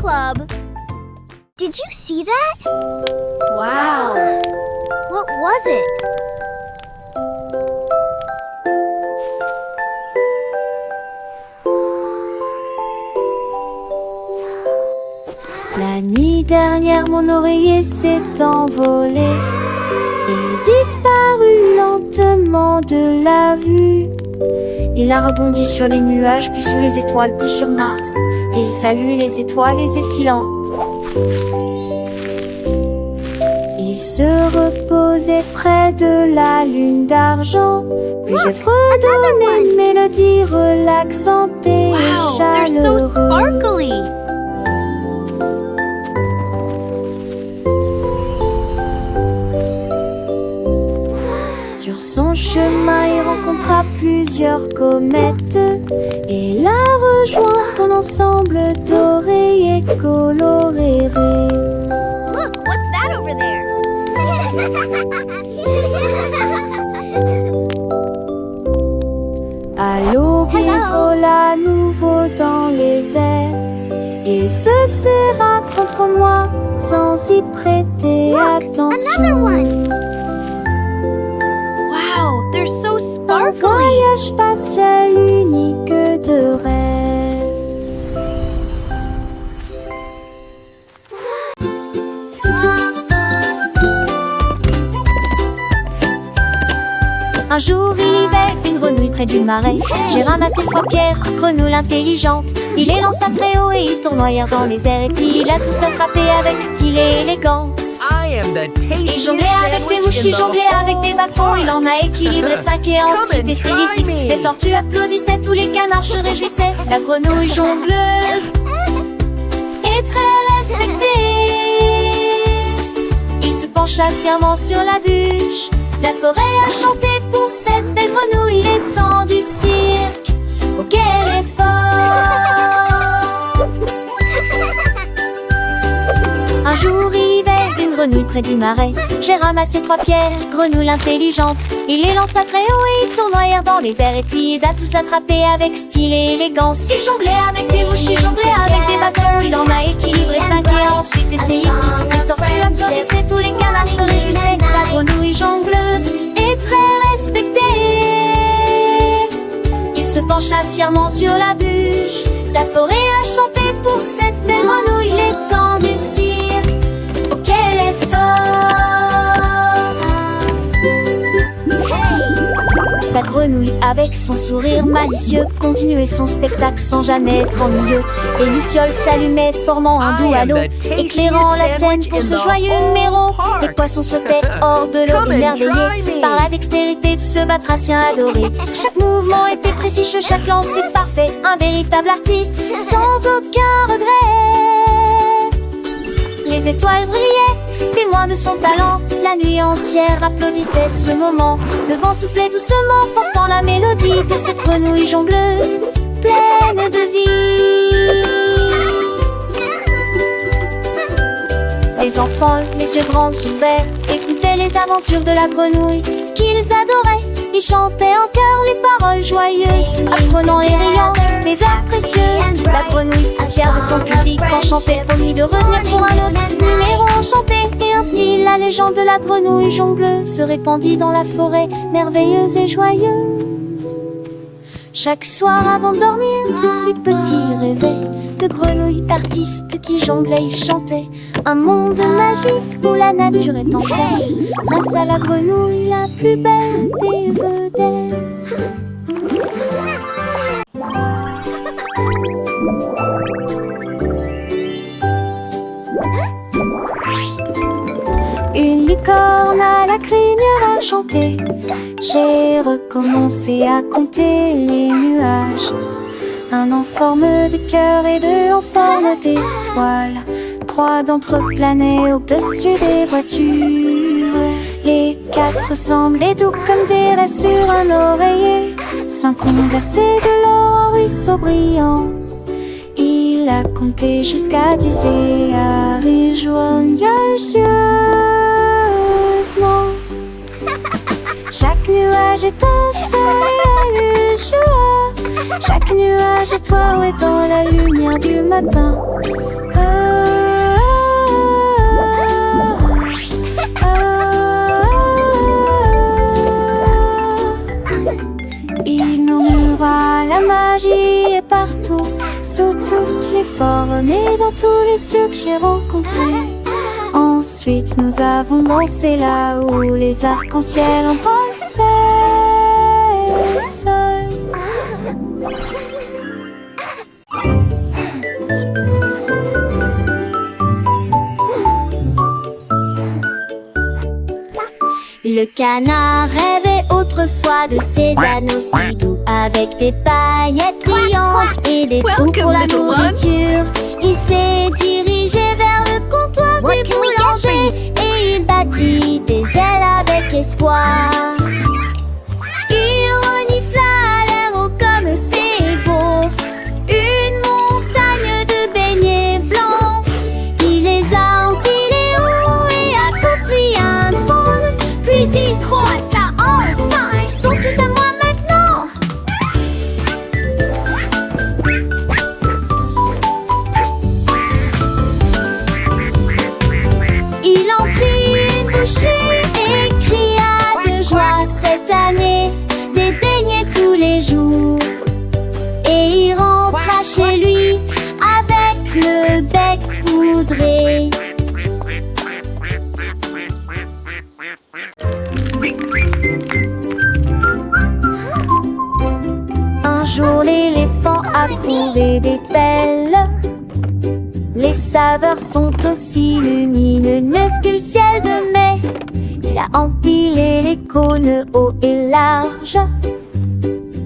club. Did you see that? Wow! What was it? La nuit dernière, mon oreiller s'est envolé. Il disparut lentement de la vue. Il a rebondi sur les nuages, puis sur les étoiles, puis sur Mars. Et il salue les étoiles les effilantes. Il se reposait près de la lune d'argent. Puis j'ai fredonné une mélodie relaxante et Wow, they're so chaleureuse. sparkly. Sur son chemin, il rencontra plusieurs comètes et la rejoint son ensemble doré et coloré. Look, what's that over there? À l'aube, il vola à nouveau dans les airs. Il se serra contre moi sans y prêter Another attention. one. Wow, they're so Un sparkly. voyage spatial unique de rêve. Un jour, il vivait une grenouille près du marais. J'ai ramassé 3 pierres, grenouille intelligente. Il les lança très haut et ils tournoyèrent dans les airs. Et puis il a tous attrapé avec style et élégance. I am the Il tastiest jonglait avec des mouches, il jonglait avec des bâtons. Il en a équilibré 5 et ensuite essayé 6. Les tortues applaudissaient, tous les canards se réjouissaient. La grenouille jongleuse est très respectée. Il se pencha fièrement sur la bûche. La forêt a chanté pour cette belle grenouille. Les temps du cirque, oh quel effort. Un jour, il vivait une grenouille près du marais. J'ai ramassé 3 pierres, grenouille intelligente. Il les lança très haut et ils tournoyèrent dans les airs. Et puis ils a tous attrapé avec style et élégance. Il jonglait avec des mouches, il jonglait avec des bâtons. Il en a équilibré 5 et a ensuite essayé 6. Les tortues applaudissaient, tous les canards se réjouissaient. La grenouille jongleuse est très respectée. Il se pencha fièrement sur la bûche. La forêt a chanté pour cette belle grenouille. Les temps du cirque, oh quel effort. La grenouille, avec son sourire malicieux, continuait son spectacle sans jamais être ennuyeux. Et Luciole s'allumait, formant un doux halo, éclairant la scène pour ce joyeux numéro. Les poissons sautaient hors de l'eau, émerveillés par la dextérité de ce batracien adoré. Chaque mouvement était précis, chaque lancer parfait, un véritable artiste, sans aucun regret. Les étoiles brillaient, témoins de son talent. La nuit entière applaudissait ce moment. Le vent soufflait doucement, portant la mélodie de cette grenouille jongleuse, pleine de vie. Les enfants, les yeux grands ouverts, écoutaient les aventures de la grenouille qu'ils adoraient. Ils chantaient en chœur les paroles joyeuses, apprenant et riant les airs précieuses. La grenouille, fière de son public, enchantait, promit de revenir pour un autre numéro enchanté. Et ainsi, la légende de la grenouille jongleuse se répandit dans la forêt, merveilleuse et joyeuse. Chaque soir avant de dormir, les petits rêvaient de grenouilles artistes qui jonglaient et chantaient. Un monde magique où la nature est en fête, grâce à la grenouille la plus belle des vedettes. Une licorne à la crinière a chanté. J'ai recommencé à compter les nuages. Un en forme de cœur et 2 en forme d'étoile. 3 d'entre eux planaient au-dessus des voitures. Les 4 semblaient doux comme des rêves sur un oreiller. 5 ont versé de l'or en ruisseau brillant. Il a compté jusqu'à 10 et a ri joyeusement. Chaque nuage est un soleil et joie. Chaque nuage est toi, ouais, dans la lumière du matin. partout, sous toutes les formes et dans tous les cieux que j'ai rencontrés. Ensuite nous avons dansé là où les arcs-en-ciel embrassaient le sol. Le canard rêvait autrefois de ses anneaux si doux, avec des paillettes brillantes et des trous pour la nourriture. Il s'est dirigé vers le comptoir du boulanger et il battit des ailes avec espoir. Il renifla l'air haut comme c'est beau, une montagne de beignets blancs. Il les a empilés haut et a construit un trône. Puis il croissa enfin, ils sont tous à moi maintenant. Il en prit une bouchée et cria de joie. Cette année, des beignets tous les jours. Et il rentra chez lui avec le bec poudré. Un jour l'éléphant a trouvé des pelles. Les saveurs sont aussi lumineuses que le ciel de mai. Il a empilé les cônes hauts et larges.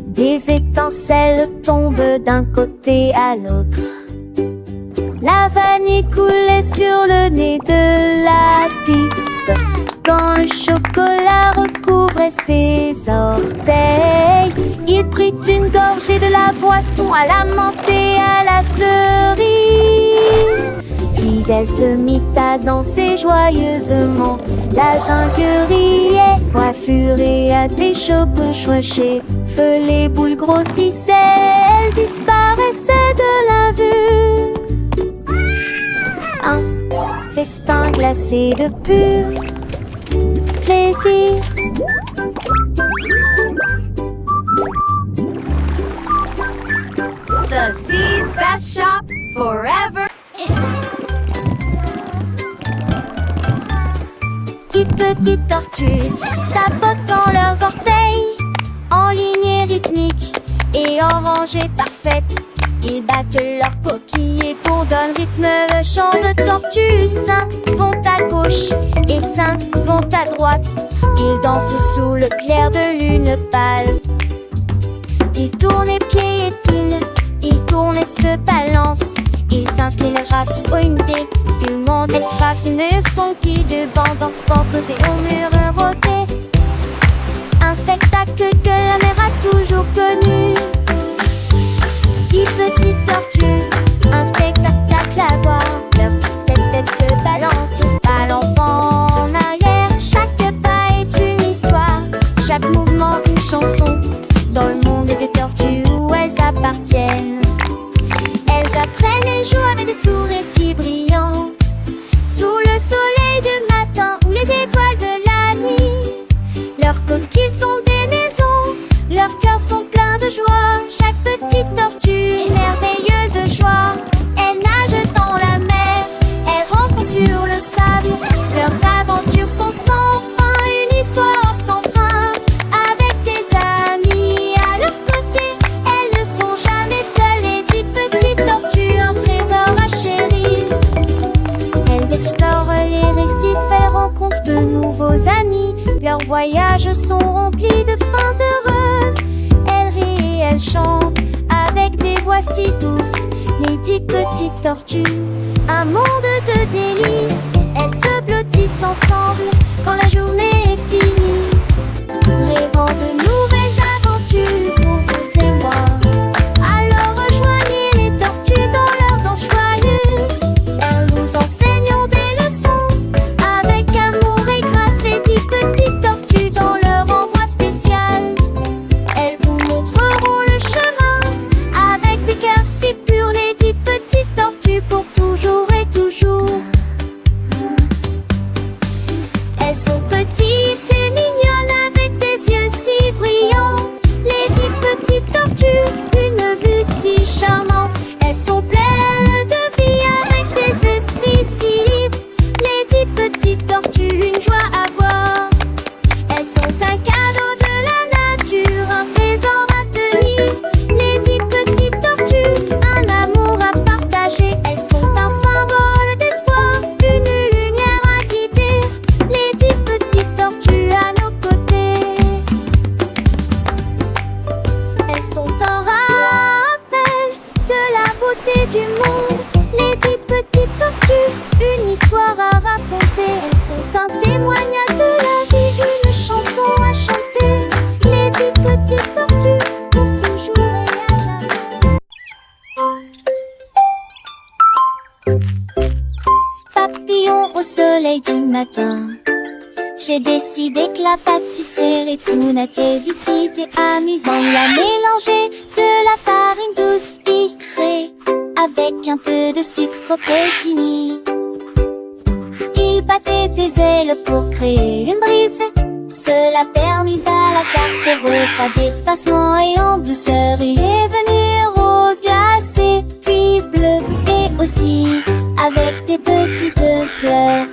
Des étincelles tombent d'un côté à l'autre. La vanille coulait sur le nez de la pipe quand le chocolat recouvrait ses orteils. Il prit une gorgée de la boisson à la menthe et à la cerise. Puis elle se mit à danser joyeusement. La jungle riait, coiffure et à des cheveux cheveux. Les boules grossissaient, elles disparaissaient de la vue. Un festin glacé de pur plaisir. The Sea's best shop forever. Petites tortues tapotent dans leurs orteils en lignée rythmique et en rangée parfaite. Ils battent leurs coquilles et pour donner rythme le chant de tortues. 5 vont à gauche et 5 vont à droite. Ils dansent sous le clair de lune pâle. Ils tournent et piétinent, ils tournent et se balancent. Ils s'inclinent grâce aux unités, ils montent et frappent une funky de bande en sport posé au mur roté. Un spectacle que la mer a toujours connu. 10 petites tortues, un spectacle à voir. Leur tête se balance, se balle l'enfant en arrière. Chaque pas est une histoire, chaque mouvement une chanson. Dans le monde des tortues où elles appartiennent, elles apprennent et jouent avec des sourires si brillants. Sous le soleil du matin ou les étoiles de la nuit, leurs coquilles sont des maisons, leurs cœurs sont pleins de joie. Chaque petite tortue, une merveilleuse joie. Elles nagent dans la mer, elles rampent sur le sable. Leurs aventures sont sans fin, une histoire sans fin. Avec des amis à leur côté, elles ne sont jamais seules. Les 10 petites tortues, un trésor à chérir. Elles explorent les récifs, elles rencontrent de nouveaux amis. Leurs voyages sont remplis de fins heureuses. Elles rient et elles chantent avec des voix si douces. Les 10 petites tortues, un monde de délices. Elles se blottissent ensemble quand la journée est finie, rêvant de nouvelles aventures pour vous et moi. Alors rejoignez les tortues dans leur danse joyeuse. Elles nous enseignent des leçons avec amour et grâce. Les 10 petites tortues dans leur endroit spécial, elles vous montreront le chemin avec des cœurs si purs. Les 10 petites tortues pour toujours et toujours. Elles sont petites et mignonnes avec des yeux si brillants. Les 10 petites tortues, une vue si charmante. Papillon au soleil du matin, j'ai décidé que la pâtisserie Répounatier vite était amusant. Il a mélangé de la farine douce sucrée avec un peu de sucre fini. Il battait des ailes pour créer une brise. Cela permis à la tarte de refroidir facilement et en douceur. Il est venu rose glacé, puis bleu et aussi avec des petites fleurs.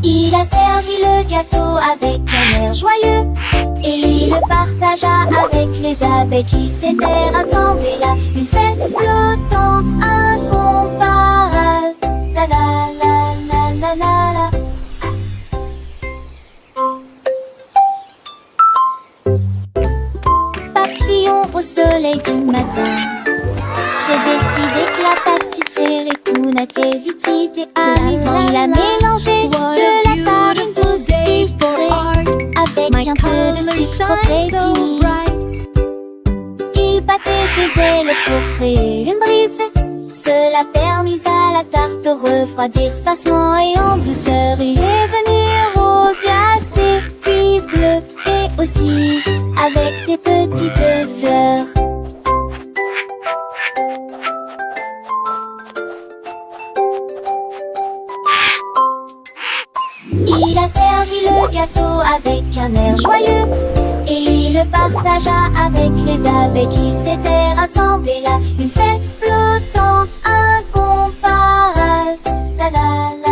Il a servi le gâteau avec un air joyeux et il le partagea avec les abeilles qui s'étaient rassemblées là. Une fête flottante incomparable. La la la la la la la. Papillon au soleil du matin, j'ai décidé que la pâtisserie Répounatier vite était amusant. Il a mélangé de la farine douce sucrée avec un peu de sucre fini. Il battait des ailes pour créer une brise. Cela permis à la tarte de refroidir facilement et en douceur. Il est venu rose glacé, puis bleu et aussi avec des petites fleurs. Il a servi le gâteau avec un air joyeux et il le partagea avec les abeilles qui s'étaient rassemblées là. Une fête flottante incomparable. La la la.